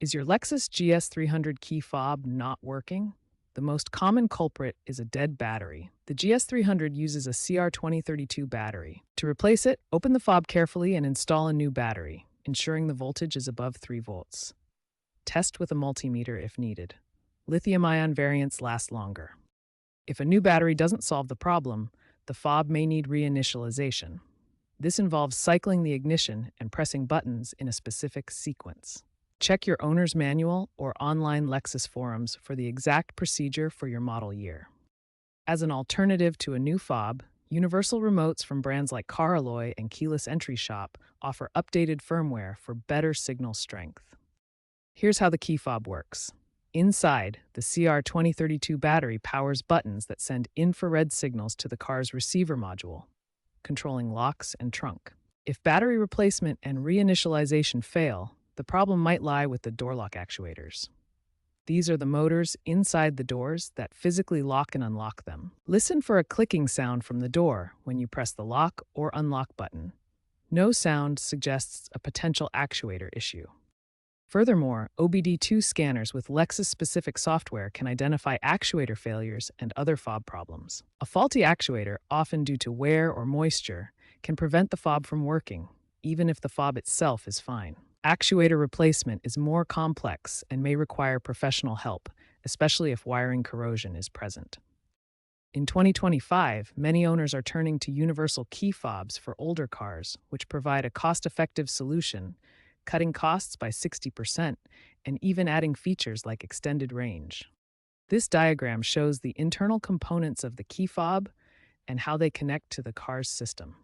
Is your Lexus GS300 key fob not working? The most common culprit is a dead battery. The GS300 uses a CR2032 battery. To replace it, open the fob carefully and install a new battery, ensuring the voltage is above 3 volts. Test with a multimeter if needed. Lithium-ion variants last longer. If a new battery doesn't solve the problem, the fob may need reinitialization. This involves cycling the ignition and pressing buttons in a specific sequence. Check your owner's manual or online Lexus forums for the exact procedure for your model year. As an alternative to a new fob, universal remotes from brands like Caralloy and Keyless Entry Shop offer updated firmware for better signal strength. Here's how the key fob works. Inside, the CR2032 battery powers buttons that send infrared signals to the car's receiver module, controlling locks and trunk. If battery replacement and reinitialization fail, the problem might lie with the door lock actuators. These are the motors inside the doors that physically lock and unlock them. Listen for a clicking sound from the door when you press the lock or unlock button. No sound suggests a potential actuator issue. Furthermore, OBD2 scanners with Lexus-specific software can identify actuator failures and other fob problems. A faulty actuator, often due to wear or moisture, can prevent the fob from working, even if the fob itself is fine. Actuator replacement is more complex and may require professional help, especially if wiring corrosion is present. In 2025, many owners are turning to universal key fobs for older cars, which provide a cost-effective solution, cutting costs by 60% and even adding features like extended range. This diagram shows the internal components of the key fob and how they connect to the car's system.